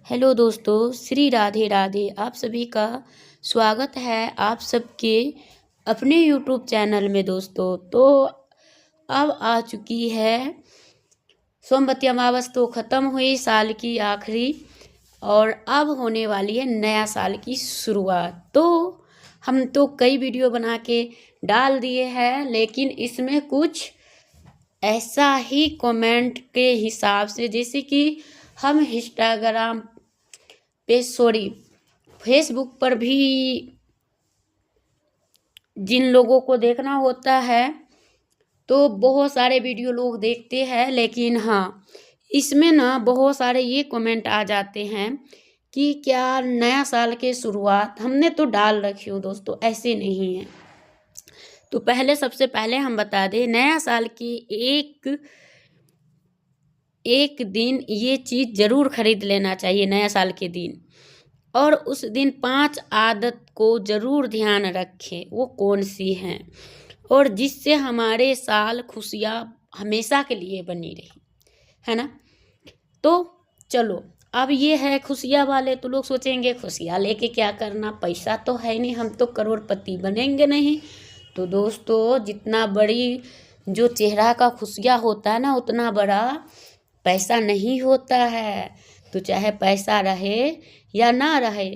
Hello दोस्तों, श्री राधे राधे। आप सभी का स्वागत है आप सबके अपने यूट्यूब चैनल में दोस्तों। तो अब आ चुकी है सोमवती अमावस, तो ख़त्म हुई साल की आखिरी और अब होने वाली है नया साल की शुरुआत। तो हम तो कई वीडियो बना के डाल दिए हैं, लेकिन इसमें कुछ ऐसा ही कमेंट के हिसाब से, जैसे कि हम इंस्टाग्राम पे फेसबुक पर भी जिन लोगों को देखना होता है तो बहुत सारे वीडियो लोग देखते हैं, लेकिन हाँ, इसमें ना बहुत सारे ये कमेंट आ जाते हैं कि क्या नया साल के शुरुआत हमने तो डाल रखी हो। दोस्तों ऐसे नहीं है। तो सबसे पहले हम बता दें, नया साल की एक दिन ये चीज़ ज़रूर खरीद लेना चाहिए नया साल के दिन। और उस दिन 5 आदत को ज़रूर ध्यान रखें, वो कौन सी हैं और जिससे हमारे साल खुशियाँ हमेशा के लिए बनी रही, है ना। तो चलो, अब ये है खुशियाँ वाले। तो लोग सोचेंगे खुशियाँ लेके क्या करना, पैसा तो है नहीं, हम तो करोड़पति बनेंगे नहीं। तो दोस्तों, जितना बड़ी जो चेहरा का खुशियाँ होता है ना, उतना बड़ा पैसा नहीं होता है। तो चाहे पैसा रहे या ना रहे,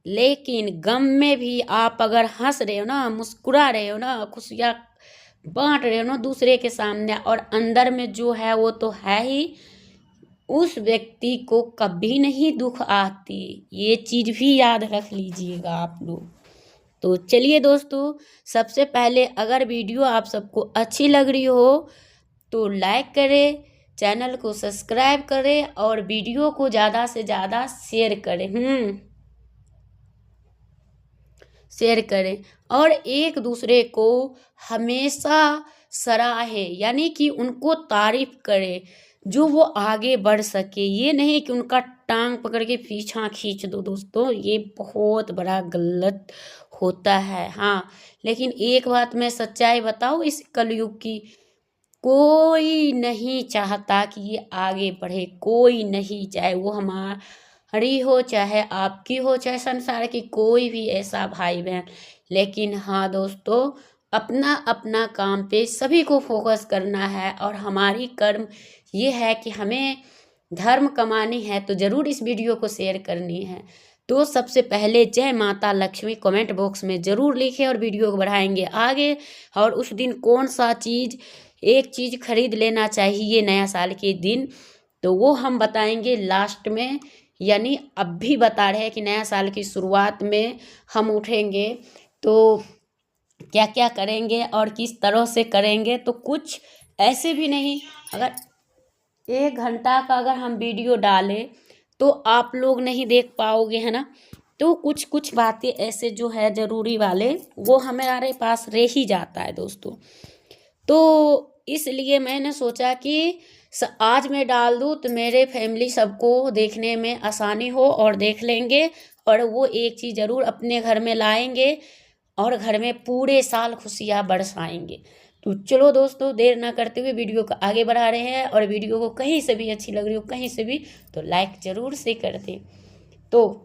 लेकिन गम में भी आप अगर हंस रहे हो ना, मुस्कुरा रहे हो ना, खुशियाँ बांट रहे हो ना दूसरे के सामने, और अंदर में जो है वो तो है ही, उस व्यक्ति को कभी नहीं दुख आती। ये चीज़ भी याद रख लीजिएगा आप लोग। तो चलिए दोस्तों, सबसे पहले अगर वीडियो आप सबको अच्छी लग रही हो तो लाइक करें, चैनल को सब्सक्राइब करें और वीडियो को ज़्यादा से ज़्यादा शेयर करें और एक दूसरे को हमेशा सराहे, यानी कि उनको तारीफ करे, जो वो आगे बढ़ सके। ये नहीं कि उनका टांग पकड़ के पीछा खींच दो। दोस्तों ये बहुत बड़ा गलत होता है। हाँ, लेकिन एक बात मैं सच्चाई बताऊँ, इस कलयुग की, कोई नहीं चाहता कि ये आगे बढ़े, कोई नहीं, चाहे वो हमारी हो, चाहे आपकी हो, चाहे संसार की कोई भी ऐसा भाई बहन। लेकिन हाँ दोस्तों, अपना अपना काम पे सभी को फोकस करना है और हमारी कर्म ये है कि हमें धर्म कमानी है, तो ज़रूर इस वीडियो को शेयर करनी है। तो सबसे पहले जय माता लक्ष्मी कमेंट बॉक्स में ज़रूर लिखें और वीडियो को बढ़ाएंगे आगे। और उस दिन कौन सा एक चीज़ खरीद लेना चाहिए नया साल के दिन, तो वो हम बताएंगे लास्ट में। यानी अब भी बता रहे हैं कि नया साल की शुरुआत में हम उठेंगे तो क्या क्या करेंगे और किस तरह से करेंगे। तो कुछ ऐसे भी नहीं, अगर 1 घंटा का अगर हम वीडियो डालें तो आप लोग नहीं देख पाओगे, है ना। तो कुछ कुछ बातें ऐसे जो है ज़रूरी वाले, वो हमारे पास रह ही जाता है दोस्तों। तो इसलिए मैंने सोचा कि आज मैं डाल दूँ तो मेरे फैमिली सबको देखने में आसानी हो और देख लेंगे, और वो एक चीज़ ज़रूर अपने घर में लाएंगे और घर में पूरे साल खुशियाँ बरसाएंगे। तो चलो दोस्तों, देर ना करते हुए वीडियो को आगे बढ़ा रहे हैं। और वीडियो को कहीं से भी अच्छी लग रही हो, कहीं से भी, तो लाइक ज़रूर से कर दें। तो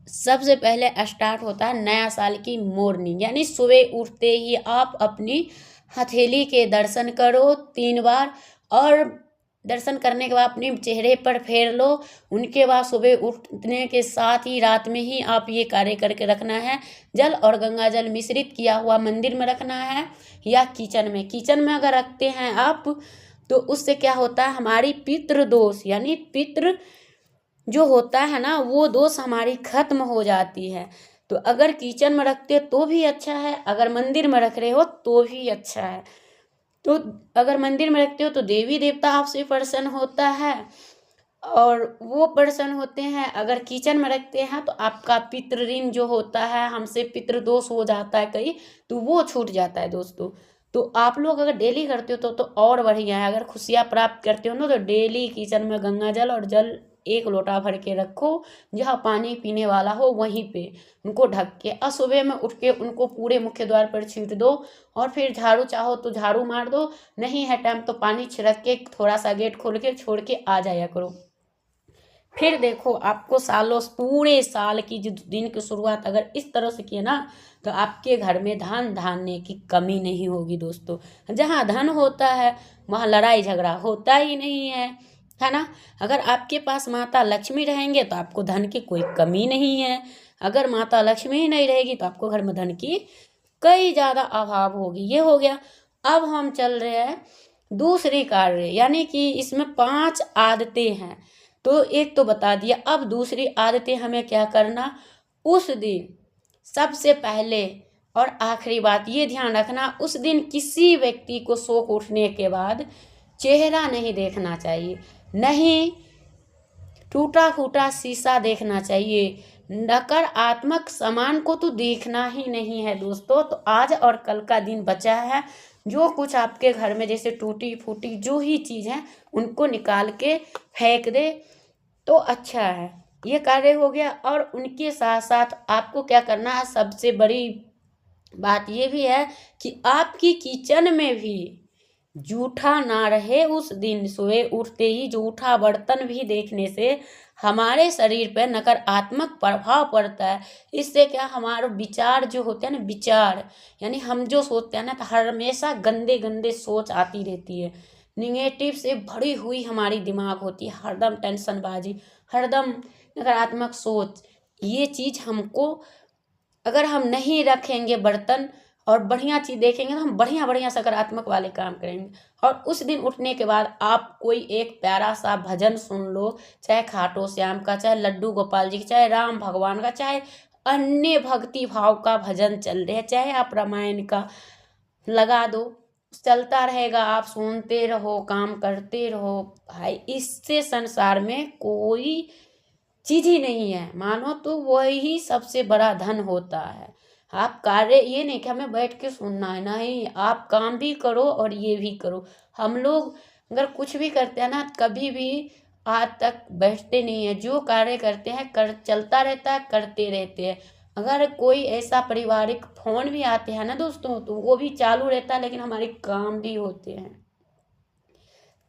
सबसे पहले स्टार्ट होता है नया साल की मॉर्निंग, यानी सुबह उठते ही आप अपनी हथेली के दर्शन करो 3 बार, और दर्शन करने के बाद अपने चेहरे पर फेर लो। उनके बाद सुबह उठने के साथ ही रात में ही आप ये कार्य करके रखना है। जल और गंगा जल मिश्रित किया हुआ मंदिर में रखना है या किचन में अगर रखते हैं आप, तो उससे क्या होता है, हमारी पितृ दोष, यानी पितृ जो होता है ना, वो दोष हमारी खत्म हो जाती है। तो अगर किचन में रखते हो तो भी अच्छा है, अगर मंदिर में रख रहे हो तो भी अच्छा है। तो अगर मंदिर में रखते हो तो देवी देवता आपसे प्रसन्न होता है और वो प्रसन्न होते हैं। अगर किचन में रखते हैं तो आपका पितृ ऋण जो होता है, हमसे पितृदोष हो जाता है कहीं, तो वो छूट जाता है दोस्तों। तो आप लोग अगर डेली करते हो तो और बढ़िया है। अगर खुशियाँ प्राप्त करते हो ना, तो डेली किचन में गंगा जल और जल 1 लोटा भर के रखो, जहाँ पानी पीने वाला हो वहीं पे उनको ढक के, और सुबह में उठ के उनको पूरे मुख्य द्वार पर छींट दो। और फिर झाड़ू चाहो तो झाड़ू मार दो, नहीं है टाइम तो पानी छिड़क के थोड़ा सा गेट खोल के छोड़ के आ जाया करो। फिर देखो आपको सालों पूरे साल की जो दिन की शुरुआत अगर इस तरह से किए ना, तो आपके घर में धन धान्य की कमी नहीं होगी दोस्तों। जहाँ धन होता है वहाँ लड़ाई झगड़ा होता ही नहीं है ना। अगर आपके पास माता लक्ष्मी रहेंगे तो आपको धन की कोई कमी नहीं है। अगर माता लक्ष्मी ही नहीं रहेगी तो आपको घर में धन की कई ज़्यादा अभाव होगी। ये हो गया। अब हम चल रहे हैं दूसरी कार्य, यानी कि इसमें 5 आदतें हैं। तो एक तो बता दिया, अब दूसरी आदतें हमें क्या करना, उस दिन सबसे पहले और आखिरी बात ये ध्यान रखना, उस दिन किसी व्यक्ति को सो के उठने के बाद चेहरा नहीं देखना चाहिए, नहीं टूटा फूटा शीशा देखना चाहिए, नकारात्मक सामान को तो देखना ही नहीं है दोस्तों। तो आज और कल का दिन बचा है, जो कुछ आपके घर में जैसे टूटी फूटी जो ही चीज़ है उनको निकाल के फेंक दे तो अच्छा है। ये कार्य हो गया। और उनके साथ साथ आपको क्या करना है, सबसे बड़ी बात ये भी है कि आपकी किचन में भी जूठा ना रहे। उस दिन सोए उठते ही जूठा बर्तन भी देखने से हमारे शरीर पर नकारात्मक प्रभाव पड़ता है। इससे क्या, हमारे विचार जो होते हैं ना, विचार यानी हम जो सोचते हैं ना, तो हमेशा गंदे गंदे सोच आती रहती है, निगेटिव से भरी हुई हमारी दिमाग होती है, हरदम टेंशनबाजी, हरदम नकारात्मक सोच। ये चीज़ हमको अगर हम नहीं रखेंगे बर्तन और बढ़िया चीज़ देखेंगे तो हम बढ़िया बढ़िया सकारात्मक वाले काम करेंगे। और उस दिन उठने के बाद आप कोई एक प्यारा सा भजन सुन लो, चाहे खाटू श्याम का, चाहे लड्डू गोपाल जी का, चाहे राम भगवान का, चाहे अन्य भक्ति भाव का भजन चल रहे, चाहे आप रामायण का लगा दो, चलता रहेगा, आप सुनते रहो, काम करते रहो। भाई इससे संसार में कोई चीज ही नहीं है, मानो तो वही सबसे बड़ा धन होता है। आप कार्य ये नहीं कि हमें बैठ के सुनना है, नहीं, आप काम भी करो और ये भी करो। हम लोग अगर कुछ भी करते हैं ना, कभी भी आज तक बैठते नहीं है, जो कार्य करते हैं कर चलता रहता है, करते रहते हैं। अगर कोई ऐसा पारिवारिक फोन भी आते हैं ना दोस्तों, तो वो भी चालू रहता है, लेकिन हमारे काम भी होते हैं।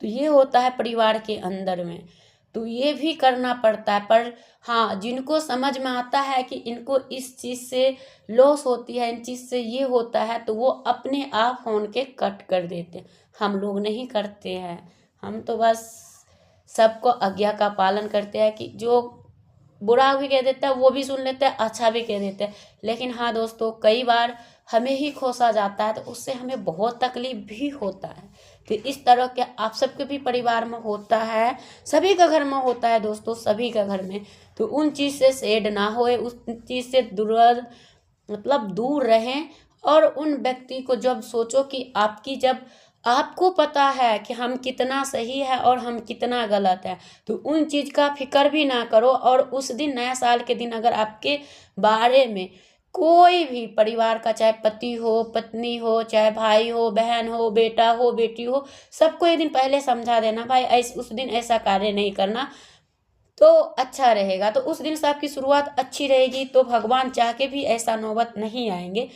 तो ये होता है परिवार के अंदर में, तो ये भी करना पड़ता है। पर हाँ, जिनको समझ में आता है कि इनको इस चीज़ से लॉस होती है, इन चीज़ से ये होता है, तो वो अपने आप फोन के कट कर देते हैं। हम लोग नहीं करते हैं, हम तो बस सबको आज्ञा का पालन करते हैं कि जो बुरा भी कह देता है वो भी सुन लेते हैं, अच्छा भी कह देते हैं। लेकिन हाँ दोस्तों, कई बार हमें ही खोसा जाता है, तो उससे हमें बहुत तकलीफ भी होता है। तो इस तरह के आप सबके भी परिवार में होता है, सभी का घर में होता है दोस्तों, सभी का घर में। तो उन चीज़ से सेड ना होए, उस चीज़ से दूर रहें। और उन व्यक्ति को जब सोचो कि आपकी, जब आपको पता है कि हम कितना सही है और हम कितना गलत है, तो उन चीज़ का फिक्र भी ना करो। और उस दिन नया साल के दिन अगर आपके बारे में कोई भी परिवार का, चाहे पति हो, पत्नी हो, चाहे भाई हो, बहन हो, बेटा हो, बेटी हो, सबको एक दिन पहले समझा देना, भाई उस दिन ऐसा कार्य नहीं करना, तो अच्छा रहेगा। तो उस दिन से आपकी शुरुआत अच्छी रहेगी, तो भगवान चाह के भी ऐसा नौबत नहीं आएंगे।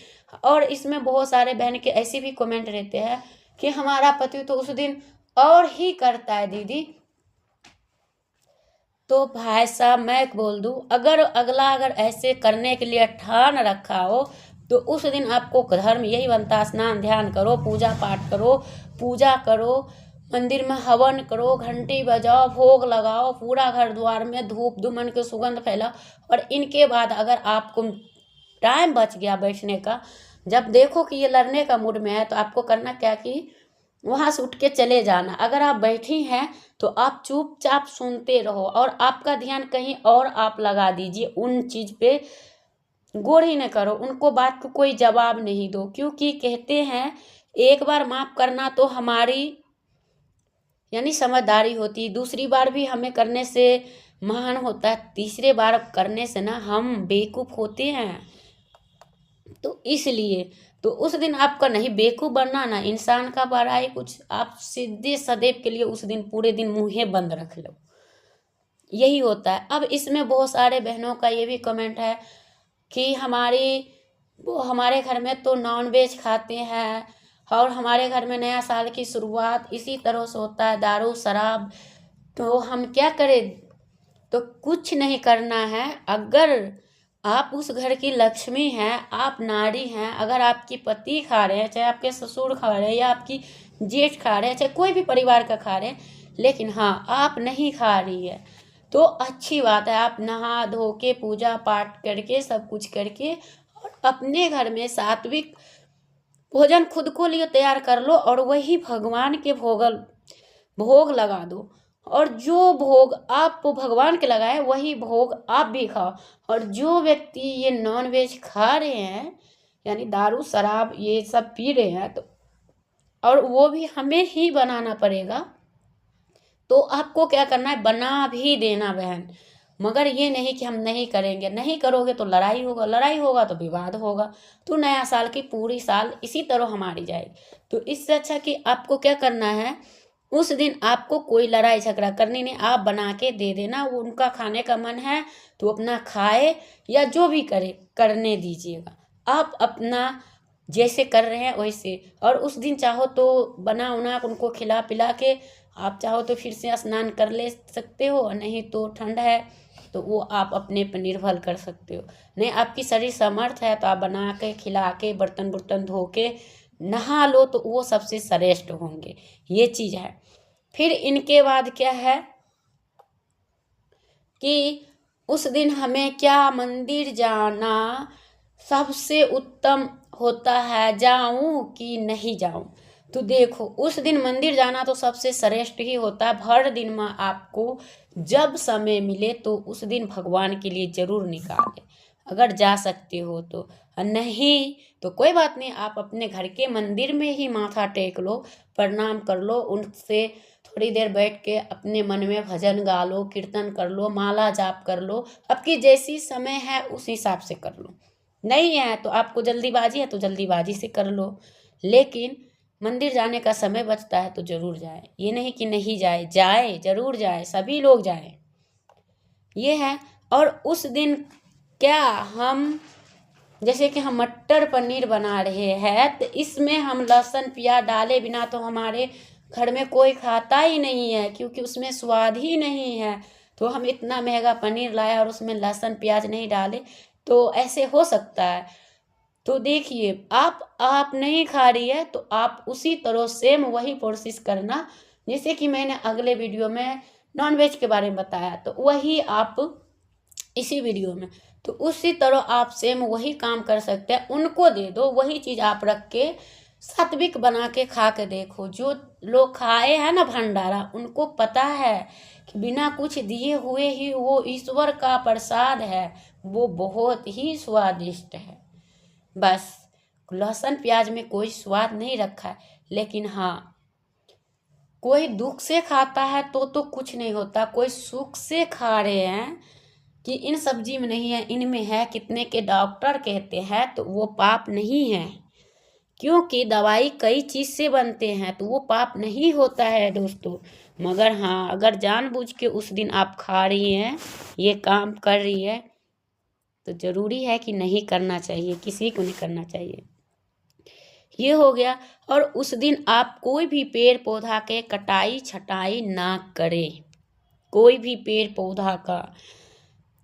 और इसमें बहुत सारे बहन के ऐसे भी कमेंट रहते हैं कि हमारा पति तो उस दिन और ही करता है दीदी। तो भाई साहब मैं बोल दूं, अगर ऐसे करने के लिए ठान रखा हो, तो उस दिन आपको धर्म यही बनता है, स्नान ध्यान करो, पूजा पाठ करो, पूजा करो, मंदिर में हवन करो, घंटी बजाओ, भोग लगाओ, पूरा घर द्वार में धूप धूमन के सुगंध फैलाओ। और इनके बाद अगर आपको टाइम बच गया बैठने का, जब देखो कि ये लड़ने का मूड में है, तो आपको करना क्या कि वहाँ से उठ के चले जाना। अगर आप बैठी हैं तो आप चुपचाप सुनते रहो, और आपका ध्यान कहीं और आप लगा दीजिए, उन चीज़ पे गौर ही न करो, उनको बात को कोई जवाब नहीं दो। क्योंकि कहते हैं एक बार माफ़ करना तो हमारी यानी समझदारी होती है, दूसरी बार भी हमें करने से महान होता है, तीसरे बार करने से ना हम बेवकूफ़ होते हैं। तो इसलिए तो उस दिन आपका नहीं बेवकूफ़ बनना, ना इंसान का बड़ाई कुछ, आप सीधे सदैव के लिए उस दिन पूरे दिन मुँहे बंद रख लो। यही होता है। अब इसमें बहुत सारे बहनों का ये भी कमेंट है कि हमारे घर में तो नॉन वेज खाते हैं और हमारे घर में नया साल की शुरुआत इसी तरह से होता है, दारू शराब, तो हम क्या करें। तो कुछ नहीं करना है। अगर आप उस घर की लक्ष्मी हैं, आप नारी हैं, अगर आपकी पति खा रहे हैं, चाहे आपके ससुर खा रहे हैं या आपकी जेठ खा रहे हैं, चाहे कोई भी परिवार का खा रहे हैं, लेकिन हाँ आप नहीं खा रही है तो अच्छी बात है। आप नहा धो के पूजा पाठ करके सब कुछ करके और अपने घर में सात्विक भोजन खुद को लिए तैयार कर लो और वही भगवान के भोग लगा दो। और जो भोग आप भगवान के लगाए वही भोग आप भी खाओ। और जो व्यक्ति ये नॉन वेज खा रहे हैं, यानी दारू शराब ये सब पी रहे हैं, तो और वो भी हमें ही बनाना पड़ेगा, तो आपको क्या करना है, बना भी देना बहन। मगर ये नहीं कि हम नहीं करेंगे, नहीं करोगे तो लड़ाई होगा, लड़ाई होगा तो विवाद होगा, तो नया साल की पूरी साल इसी तरह हमारी जाएगी। तो इससे अच्छा कि आपको क्या करना है, उस दिन आपको कोई लड़ाई झगड़ा करनी नहीं, आप बना के दे देना। वो उनका खाने का मन है तो अपना खाए या जो भी करे करने दीजिएगा, आप अपना जैसे कर रहे हैं वैसे। और उस दिन चाहो तो बना उना उनको खिला पिला के आप चाहो तो फिर से स्नान कर ले सकते हो, नहीं तो ठंड है तो वो आप अपने पर निर्भर कर सकते हो। नहीं आपकी शरीर समर्थ है तो आप बना के खिला के बर्तन बुर्तन धो के नहा लो, तो वो सबसे श्रेष्ठ होंगे। ये चीज़ है। फिर इनके बाद क्या है कि उस दिन हमें क्या मंदिर जाना सबसे उत्तम होता है, जाऊं कि नहीं जाऊं। तो देखो उस दिन मंदिर जाना तो सबसे श्रेष्ठ ही होता है। भर दिन में आपको जब समय मिले तो उस दिन भगवान के लिए जरूर निकाले, अगर जा सकते हो तो। और नहीं तो कोई बात नहीं, आप अपने घर के मंदिर में ही माथा टेक लो, प्रणाम कर लो, उनसे थोड़ी देर बैठ के अपने मन में भजन गा लो, कीर्तन कर लो, माला जाप कर लो, आपकी जैसी समय है उस हिसाब से कर लो। नहीं है तो आपको जल्दीबाजी है तो जल्दीबाजी से कर लो, लेकिन मंदिर जाने का समय बचता है तो जरूर जाए। ये नहीं कि नहीं जाए, जाए जरूर जाए, सभी लोग जाए, ये है। और उस दिन क्या हम जैसे कि हम मटर पनीर बना रहे हैं तो इसमें हम लहसुन प्याज डाले बिना तो हमारे घर में कोई खाता ही नहीं है, क्योंकि उसमें स्वाद ही नहीं है। तो हम इतना महंगा पनीर लाए और उसमें लहसुन प्याज नहीं डाले, तो ऐसे हो सकता है। तो देखिए आप नहीं खा रही है तो आप उसी तरह सेम वही कोशिश करना, जैसे कि मैंने अगले वीडियो में नॉनवेज के बारे में बताया, तो वही आप इसी वीडियो में, तो उसी तरह आप सेम वही काम कर सकते हैं। उनको दे दो वही चीज़, आप रख के सात्विक बना के खा के देखो। जो लोग खाए हैं ना भंडारा, उनको पता है कि बिना कुछ दिए हुए ही वो ईश्वर का प्रसाद है, वो बहुत ही स्वादिष्ट है। बस लहसुन प्याज में कोई स्वाद नहीं रखा है, लेकिन हाँ कोई दुख से खाता है तो कुछ नहीं होता, कोई सुख से खा रहे हैं कि इन सब्जी में नहीं है इनमें है, कितने के डॉक्टर कहते हैं, तो वो पाप नहीं है, क्योंकि दवाई कई चीज़ से बनते हैं, तो वो पाप नहीं होता है दोस्तों। मगर हाँ अगर जानबूझ के उस दिन आप खा रही हैं, ये काम कर रही है, तो ज़रूरी है कि नहीं करना चाहिए, किसी को नहीं करना चाहिए। ये हो गया। और उस दिन आप कोई भी पेड़ पौधा के कटाई छटाई ना करें, कोई भी पेड़ पौधा का।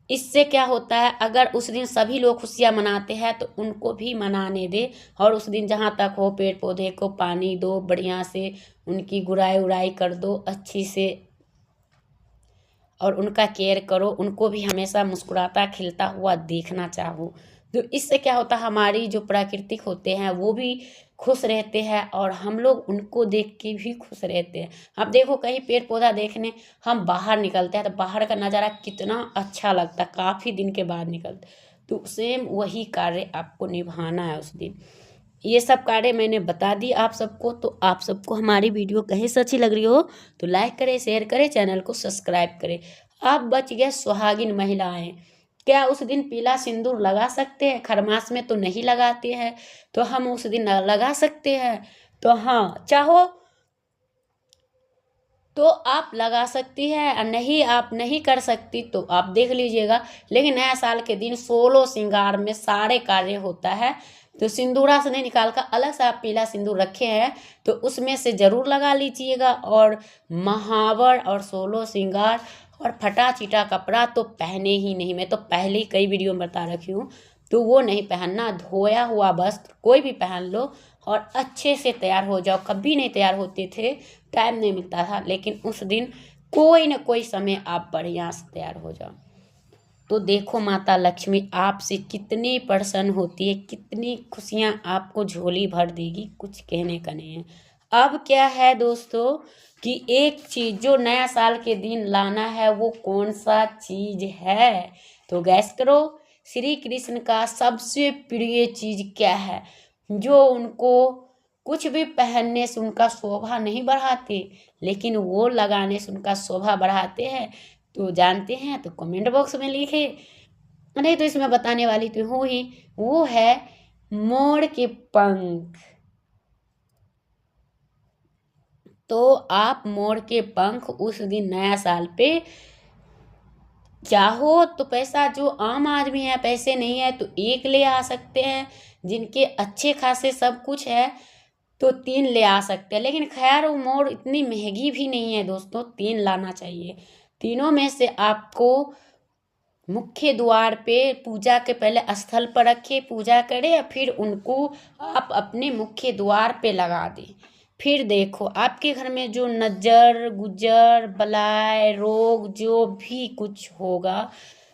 इससे क्या होता है, अगर उस दिन सभी लोग खुशियाँ मनाते हैं तो उनको भी मनाने दे। और उस दिन जहाँ तक हो पेड़ पौधे को पानी दो, बढ़िया से उनकी गुड़ाई उड़ाई कर दो अच्छी से, और उनका केयर करो, उनको भी हमेशा मुस्कुराता खिलता हुआ देखना चाहो। तो इससे क्या होता है, हमारी जो प्राकृतिक होते हैं वो भी खुश रहते हैं और हम लोग उनको देख के भी खुश रहते हैं। अब देखो कहीं पेड़ पौधा देखने हम बाहर निकलते हैं तो बाहर का नज़ारा कितना अच्छा लगता है, काफ़ी दिन के बाद निकलते। तो सेम वही कार्य आपको निभाना है उस दिन। ये सब कार्य मैंने बता दी आप सबको। तो आप सबको हमारी वीडियो कहीं से अच्छी लग रही हो तो लाइक करें, शेयर करें, चैनल को सब्सक्राइब करें। आप बच गए सुहागिन महिलाएं, क्या उस दिन पीला सिंदूर लगा सकते हैं? खरमास में तो नहीं लगाते हैं, तो हम उस दिन लगा सकते हैं। तो हाँ चाहो तो आप लगा सकती है, और नहीं आप नहीं कर सकती तो आप देख लीजिएगा। लेकिन नया साल के दिन 16 श्रृंगार में सारे कार्य होता है, तो सिंदूरा से नहीं निकाल कर अलग से आप पीला सिंदूर रखे हैं तो उसमें से ज़रूर लगा लीजिएगा। और महावर और 16 श्रृंगार और फटा चिटा कपड़ा तो पहने ही नहीं, मैं तो पहले ही कई वीडियो में बता रखी हूँ, तो वो नहीं पहनना। धोया हुआ वस्त्र कोई भी पहन लो और अच्छे से तैयार हो जाओ। कभी नहीं तैयार होते थे, टाइम नहीं मिलता था, लेकिन उस दिन कोई न कोई समय आप बढ़िया से तैयार हो जाओ। तो देखो माता लक्ष्मी आपसे कितनी प्रसन्न होती है, कितनी खुशियाँ आपको झोली भर देगी, कुछ कहने का नहीं है। अब क्या है दोस्तों कि एक चीज़ जो नया साल के दिन लाना है वो कौन सा चीज़ है, तो गैस करो। श्री कृष्ण का सबसे प्रिय चीज़ क्या है, जो उनको कुछ भी पहनने से उनका शोभा नहीं बढ़ाते, लेकिन वो लगाने से उनका शोभा बढ़ाते हैं। तो जानते हैं तो कमेंट बॉक्स में लिखे, नहीं तो इसमें बताने वाली तो हूँ ही। वो है मोर के पंख। तो आप मोर के पंख उस दिन नया साल पे चाहो तो पैसा, जो आम आदमी है पैसे नहीं है तो एक ले आ सकते हैं, जिनके अच्छे खासे सब कुछ है तो 3 ले आ सकते हैं। लेकिन खैर वो मोर इतनी महंगी भी नहीं है दोस्तों, 3 लाना चाहिए। तीनों में से आपको मुख्य द्वार पे पूजा के पहले स्थल पर रखे, पूजा करें, फिर उनको आप अपने मुख्य द्वार पे लगा दें। फिर देखो आपके घर में जो नज़र गुजर बलाय रोग जो भी कुछ होगा,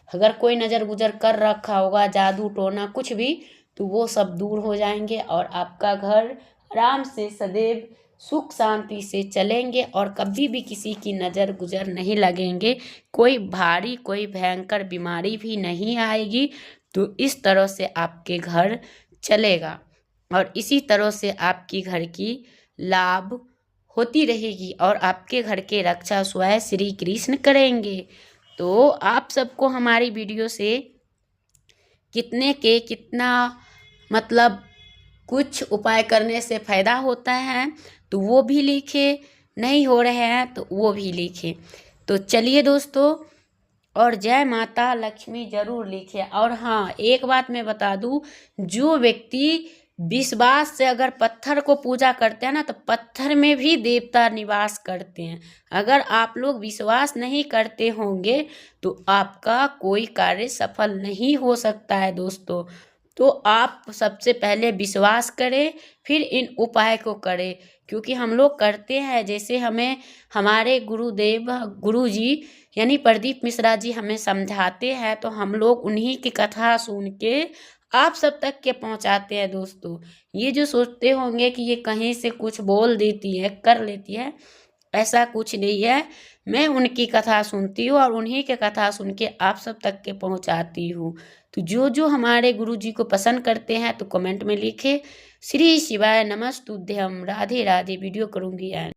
अगर कोई नज़र गुजर कर रखा होगा, जादू टोना कुछ भी, तो वो सब दूर हो जाएंगे और आपका घर आराम से सदैव सुख शांति से चलेंगे और कभी भी किसी की नज़र गुजर नहीं लगेंगे, कोई भारी कोई भयंकर बीमारी भी नहीं आएगी। तो इस तरह से आपके घर चलेगा और इसी तरह से आपकी घर की लाभ होती रहेगी और आपके घर के रक्षा स्वयं श्री कृष्ण करेंगे। तो आप सबको हमारी वीडियो से कितना मतलब कुछ उपाय करने से फ़ायदा होता है तो वो भी लिखे, नहीं हो रहे हैं तो वो भी लिखे। तो चलिए दोस्तों, और जय माता लक्ष्मी ज़रूर लिखे। और हाँ, एक बात मैं बता दूँ, जो व्यक्ति विश्वास से अगर पत्थर को पूजा करते हैं ना, तो पत्थर में भी देवता निवास करते हैं। अगर आप लोग विश्वास नहीं करते होंगे तो आपका कोई कार्य सफल नहीं हो सकता है दोस्तों। तो आप सबसे पहले विश्वास करें, फिर इन उपाय को करें, क्योंकि हम लोग करते हैं। जैसे हमें हमारे गुरुदेव गुरुजी यानी प्रदीप मिश्रा जी हमें समझाते हैं, तो हम लोग उन्हीं की कथा सुन के आप सब तक के पहुंचाते हैं दोस्तों। ये जो सोचते होंगे कि ये कहीं से कुछ बोल देती है कर लेती है, ऐसा कुछ नहीं है। मैं उनकी कथा सुनती हूँ और उन्हीं के कथा सुन के आप सब तक के पहुँचाती हूँ। तो जो जो हमारे गुरुजी को पसंद करते हैं तो कमेंट में लिखे। श्री शिवाय नमस्तुभ्यम। राधे राधे। वीडियो करूँगी एंड